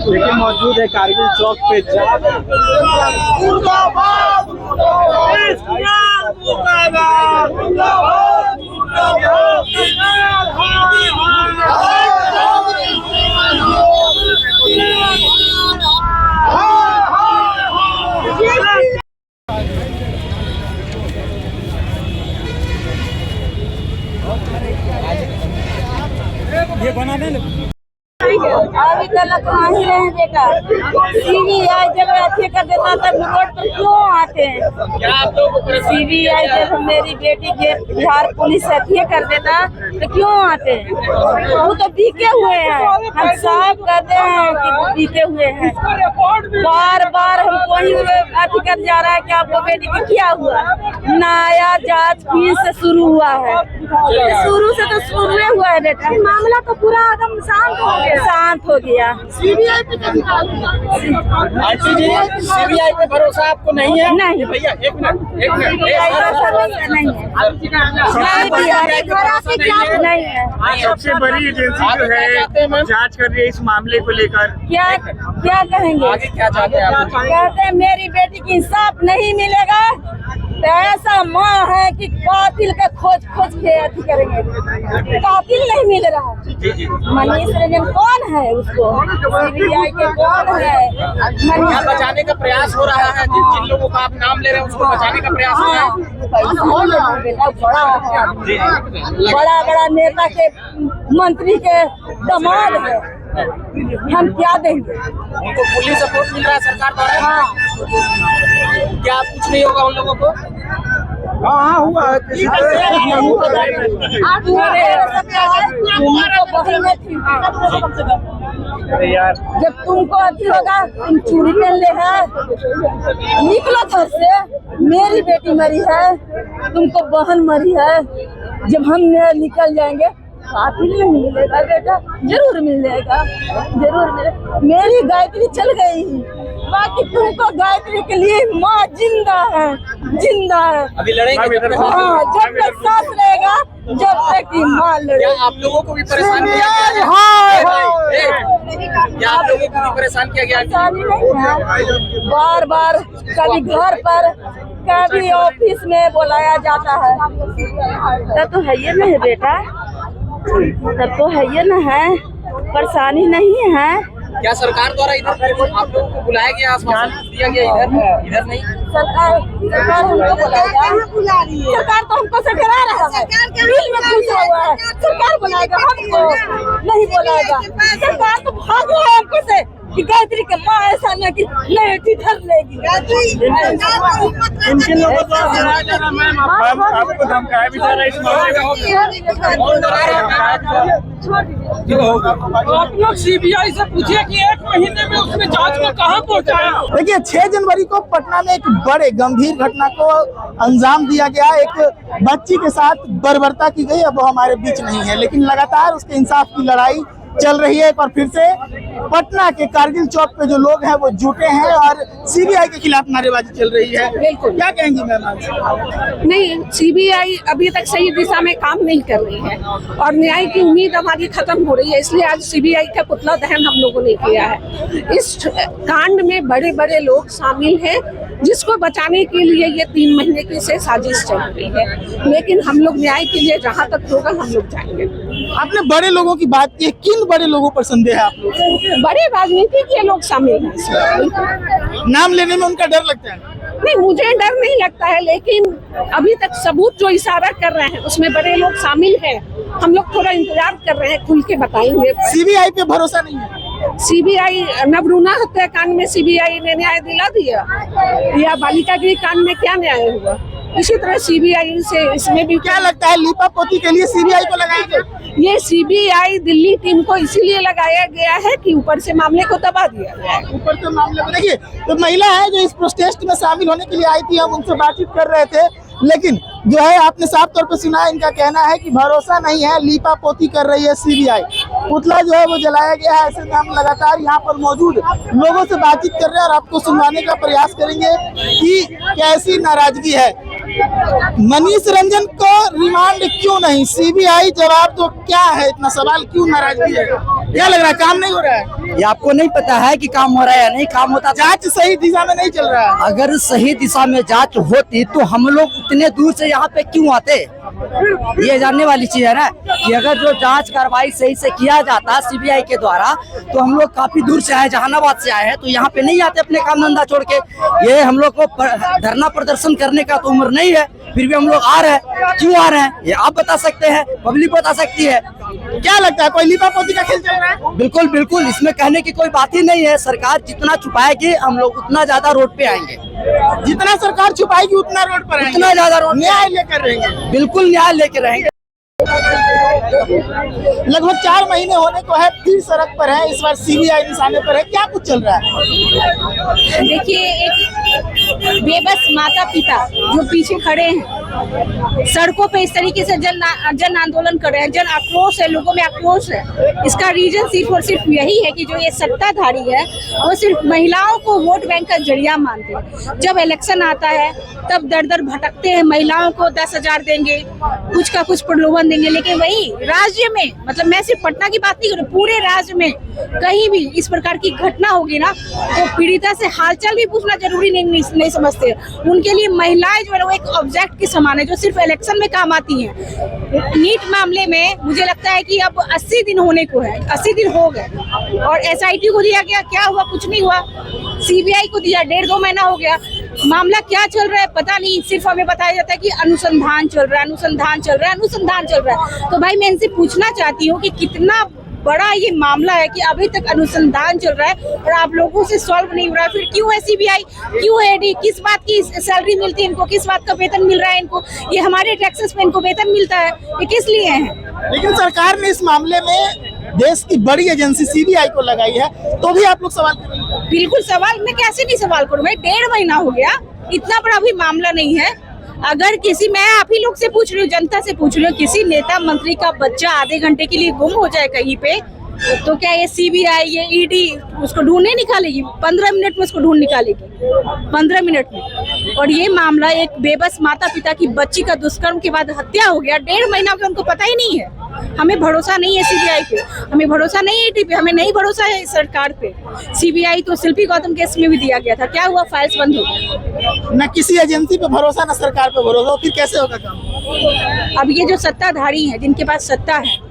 लेकिन मौजूद है कारगिल चौक पे ये बना दे। अभी तक कहाँ ही रहे बेटा, सीबीआई जब अच्छे कर देता तब रोड पर क्यों आते हैं? सीबीआई जब मेरी बेटी के बिहार पुलिस अच्छे कर देता तो क्यों आते हैं? वो तो बीके हुए हैं, हम साफ कहते हैं कि बीके हुए हैं। बार बार हमको ही अथी कर जा रहा है कि आपको बेटी को क्या हुआ। नया जांच फिर से शुरू हुआ है, शुरू से तो शुरू हुआ है बेटा। मामला तो पूरा एकदम शांत हो गया। सीबीआई पे आंटी जी, सीबीआई पे भरोसा आपको नहीं है? नहीं भैया, एक मिनट नहीं है। सबसे बड़ी एजेंसी जो है जांच कर रही है इस मामले को लेकर, क्या कहेंगे? आगे क्या चाहते हैं आप? कहते हैं मेरी बेटी की इंसाफ नहीं मिलेगा तो ऐसा माँ है कि कातिल का खोज के अथी करेंगे। कातिल नहीं मिल रहा। मनीष रंजन कौन है? उसको सीबीआई के कौन है? क्या बचाने का प्रयास हो रहा है? जिन लोगों का आप नाम ले रहे हैं उसको बचाने का प्रयास हो रहा है? बड़ा नेता के मंत्री के दामाद है, हम क्या देंगे? उनको पुलिस सपोर्ट मिल रहा है सरकार द्वारा? हाँ। क्या कुछ नहीं होगा उन लोगों को? हाँ हुआ यार। जब तुमको अथी होगा तुम चूड़ी पहन ले है, निकलो घर से। मेरी बेटी मरी है, तुमको बहन मरी है। जब हम निकल जाएंगे कातिल नहीं मिलेगा बेटा, जरूर मिलेगा, जरूर मिलेगा। मेरी गायत्री चल गई, बाकी तुमको गायत्री के लिए माँ जिंदा है। अभी लड़ेंगे? हाँ, जब तक सांस रहेगा, जब तक की माँ लड़ेगी। क्या आप लोगों को भी परेशान किया गया? क्या आप लोगों को भी परेशान किया गया? बार बार कभी घर पर कभी ऑफिस में बुलाया जाता है। तब तो है ये नहीं बेटा, तब तो है ये न है, परेशानी नहीं है। क्या सरकार द्वारा इधर आप लोगों को बुलाया गया, आश्वासन दिया गया? इधर नहीं। सरकार हमको बुलाएगा? सरकार तो हमको से डरा रहा है, बिल में घुसा हुआ है। सरकार बुलाएगा हमको? नहीं बुलाएगा। सरकार तो भाग रहा है हमको से कि गायत्री के माँ ऐसा न कि लेटी धर लेगी। इनके लोगों को आपको धमकाया भी जा रहा है इस मामले आप लोग सीबीआई से पूछिए कि 1 महीने में उसने जांच को कहां पहुंचाया। देखिए 6 जनवरी को पटना में एक बड़े गंभीर घटना को अंजाम दिया गया। एक बच्ची के साथ बर्बरता की गई, अब वो हमारे बीच नहीं है, लेकिन लगातार उसके इंसाफ की लड़ाई चल रही है। पर फिर से पटना के कारगिल चौक पे जो लोग हैं वो जुटे हैं और सीबीआई के खिलाफ नारेबाजी चल रही है। क्या कहेंगी मैम? नहीं, सीबीआई अभी तक सही दिशा में काम नहीं कर रही है और न्याय की उम्मीद हमारी खत्म हो रही है, इसलिए आज सीबीआई का पुतला दहन हम लोगों ने किया है। इस कांड में बड़े बड़े लोग शामिल हैं, जिसको बचाने के लिए ये 3 महीने की से साजिश चल रही है, लेकिन हम लोग न्याय के लिए जहाँ तक होगा हम लोग जाएंगे। आपने बड़े लोगों की बात की, किन बड़े लोगों पर संदेह है आप लोग? बड़े राजनीति के लोग शामिल हैं। नाम लेने में उनका डर लगता है? नहीं, मुझे डर नहीं लगता है, लेकिन अभी तक सबूत जो इशारा कर रहे हैं उसमें बड़े लोग शामिल हैं। हम लोग थोड़ा इंतजार कर रहे हैं, खुल के बताएंगे। सीबीआई पे भरोसा नहीं है? सीबीआई नवरूणा हत्याकांड में सीबीआई ने न्याय दिला दिया, या बालिका गृह कांड में क्या न्याय हुआ? इसी तरह सीबीआई से इसमें भी क्या लगता है लीपा पोती के लिए सीबीआई को लगाया गया? ये सीबीआई दिल्ली टीम को इसीलिए लगाया गया है कि ऊपर से मामले को दबा दिया गया है। ऊपर से मामले में देखिए, तो महिला है जो इस प्रोटेस्ट में शामिल होने के लिए आई थी, हम उनसे बातचीत कर रहे थे, लेकिन जो है आपने साफ तौर पे सुना है, इनका कहना है कि भरोसा नहीं है, लीपा पोती कर रही है सीबीआई। पुतला जो है वो जलाया गया है। ऐसे में हम लगातार यहाँ पर मौजूद लोगों से बातचीत कर रहे हैं और आपको सुनवाने का प्रयास करेंगे कि कैसी नाराजगी है। मनीष रंजन को रिमांड क्यों नहीं? सीबीआई जवाब तो क्या है, इतना सवाल क्यों, नाराजगी है? क्या लग रहा है काम नहीं हो रहा है? ये आपको नहीं पता है कि काम हो रहा है या नहीं काम होता? जांच सही दिशा में नहीं चल रहा है। अगर सही दिशा में जांच होती तो हम लोग उतने दूर से यहाँ पे क्यों आते? ये जानने वाली चीज है ना कि अगर जो जांच कार्रवाई सही से किया जाता सीबीआई के द्वारा तो हम लोग काफी दूर से आए, जहानाबाद से आए हैं, तो यहाँ पे नहीं आते अपने काम धंधा छोड़ के। ये हम लोग को धरना प्रदर्शन करने का तो उम्र नहीं है, फिर भी हम लोग आ रहे हैं। क्यों आ रहे हैं ये आप बता सकते हैं, पब्लिक बता सकती है। क्या लगता है कोई लीपा पोती का खेल चल रहा है? बिल्कुल बिल्कुल, इसमें कहने की कोई बात ही नहीं है। सरकार जितना छुपाएगी हम लोग उतना ज्यादा रोड पे आएंगे। जितना सरकार छुपाएगी उतना रोड पर आएंगे, उतना ज्यादा रोड न्याय लेकर रहेंगे। बिल्कुल न्याय लेके रहेंगे। लगभग 4 महीने होने को है, फिर सड़क पर है, इस बार सीबीआई निशाने पर है। क्या कुछ चल रहा है? देखिए, एक बेबस माता पिता जो पीछे खड़े हैं, सड़कों पे इस तरीके से जन आंदोलन कर रहे हैं, जन आक्रोश है, लोगों में आक्रोश है। इसका रीजन सिर्फ और सिर्फ यही है कि जो ये सत्ताधारी है वो सिर्फ महिलाओं को वोट बैंक का जरिया मानते हैं। जब इलेक्शन आता है तब दर दर भटकते हैं, महिलाओं को 10,000 देंगे, कुछ का कुछ प्रलोभन देंगे, लेकिन वही राज्य में, मतलब मैं सिर्फ पटना की बात नहीं कर रही, पूरे राज्य में कहीं भी इस प्रकार की घटना होगी ना तो पीड़िता से हालचाल भी पूछना जरूरी नहीं समझते। उनके लिए महिलाएं जो है वो एक ऑब्जेक्ट के समान है जो सिर्फ इलेक्शन में काम आती हैं। नीट मामले में मुझे लगता है कि अब 80 दिन होने को है, 80 दिन हो गए और एसआईटी को दिया गया, क्या हुआ? कुछ नहीं हुआ। सीबीआई को दिया, 1.5-2 महीना हो गया, मामला क्या चल रहा है पता नहीं। सिर्फ हमें बताया जाता है कि अनुसंधान चल रहा है, अनुसंधान चल रहा है, अनुसंधान चल रहा है। तो भाई मैं इनसे पूछना चाहती हूँ कि कितना बड़ा ये मामला है कि अभी तक अनुसंधान चल रहा है और आप लोगों से सॉल्व नहीं हो रहा है। फिर क्यों है सीबीआई, क्यों है ईडी, किस बात की सैलरी मिलती है इनको, किस बात का वेतन मिल रहा है इनको? ये हमारे टैक्सेस में इनको वेतन मिलता है, ये किस लिए है? लेकिन सरकार ने इस मामले में देश की बड़ी एजेंसी सीबीआई को लगाई है, तो भी आप लोग सवाल करेंगे? बिल्कुल सवाल, मैं कैसे नहीं सवाल करूँ भाई, 1.5 महीना हो गया, इतना बड़ा भी मामला नहीं है। अगर किसी, मैं आप ही लोग से पूछ रही हूँ, जनता से पूछ रही हूँ, किसी नेता मंत्री का बच्चा आधे घंटे के लिए गुम हो जाए कहीं पे, तो क्या ये सीबीआई, ये ईडी उसको ढूंढने निकालेगी? 15 मिनट में उसको ढूंढ निकालेगी, 15 मिनट में। और ये मामला एक बेबस माता पिता की बच्ची का दुष्कर्म के बाद हत्या हो गया, 1.5 महीना हो गया, उनको पता ही नहीं है। हमें भरोसा नहीं है सीबीआई पे, हमें भरोसा नहीं है ईडी पे, हमें नहीं भरोसा है सरकार पे। सीबीआई तो शिल्पी गौतम केस में भी दिया गया था, क्या हुआ? फाइल्स बंद हो गई। न किसी एजेंसी पे भरोसा, न सरकार पे भरोसा, फिर कैसे होगा काम? अब ये जो सत्ताधारी हैं, जिनके पास सत्ता है,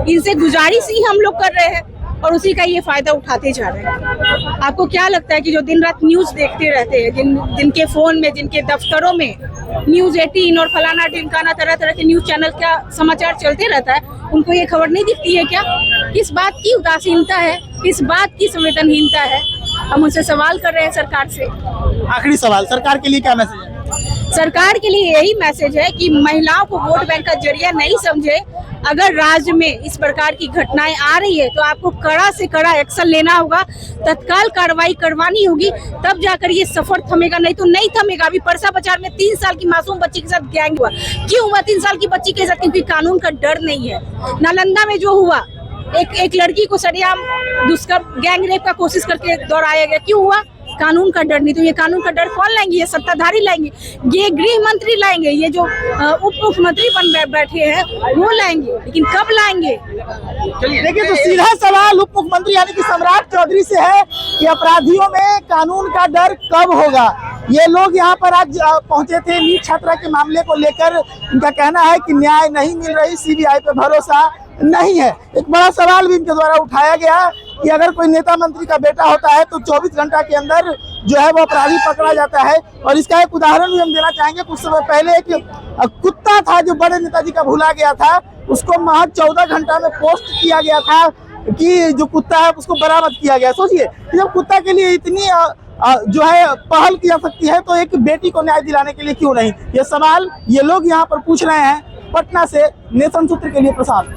इनसे गुजारिश ही हम लोग कर रहे हैं और उसी का ये फायदा उठाते जा रहे हैं। आपको क्या लगता है कि जो दिन रात न्यूज देखते रहते हैं, जिनके फोन में, जिनके दफ्तरों में न्यूज 18 और फलाना ढिमकाना तरह तरह के न्यूज चैनल का समाचार चलते रहता है, उनको ये खबर नहीं दिखती है क्या? किस बात की उदासीनता है, किस बात की संवेदनहीनता है? हम उनसे सवाल कर रहे हैं सरकार से। आखिरी सवाल, सरकार के लिए क्या मैसेज है? सरकार के लिए यही मैसेज है कि महिलाओं को वोट बैंक का जरिया नहीं समझे। अगर राज्य में इस प्रकार की घटनाएं आ रही है तो आपको कड़ा से कड़ा एक्शन लेना होगा, तत्काल कार्रवाई करवानी होगी, तब जाकर ये सफर थमेगा, नहीं तो नहीं थमेगा। अभी परसा बाजार में 3 साल की मासूम बच्ची के साथ गैंग हुआ, क्यों हुआ 3 साल की बच्ची के साथ? क्योंकि कानून का डर नहीं है। नालंदा में जो हुआ, एक लड़की को सरेआम दुष्कर्म, गैंग रेप का कोशिश करके दौड़ाया गया, क्यों हुआ? कानून का डर नहीं। तो ये कानून का डर कौन लाएंगे? ये सत्ताधारी लाएंगे, ये गृह मंत्री लाएंगे, ये जो उप मुख्यमंत्री बन बैठे हैं वो लाएंगे, लेकिन कब लाएंगे? देखिए, तो सीधा सवाल उप मुख्यमंत्री यानी कि सम्राट चौधरी से है कि अपराधियों में कानून का डर कब होगा। ये लोग यहाँ पर आज पहुंचे थे नीट छात्रा के मामले को लेकर। इनका कहना है कि न्याय नहीं मिल रही, सीबीआई पे भरोसा नहीं है। एक बड़ा सवाल भी इनके द्वारा उठाया गया कि अगर कोई नेता मंत्री का बेटा होता है तो 24 घंटा के अंदर जो है वो अपराधी पकड़ा जाता है। और इसका एक उदाहरण भी हम देना चाहेंगे। कुछ समय पहले एक कुत्ता था जो बड़े नेताजी का भूला गया था, उसको महज 14 घंटा में पोस्ट किया गया था कि जो कुत्ता है उसको बरामद किया गया। सोचिए, जब कुत्ता के लिए इतनी जो है पहल की जा सकती है, तो एक बेटी को न्याय दिलाने के लिए क्यों नहीं, ये सवाल ये लोग यहाँ पर पूछ रहे हैं। पटना से नेशन सूत्र के लिए प्रसाद।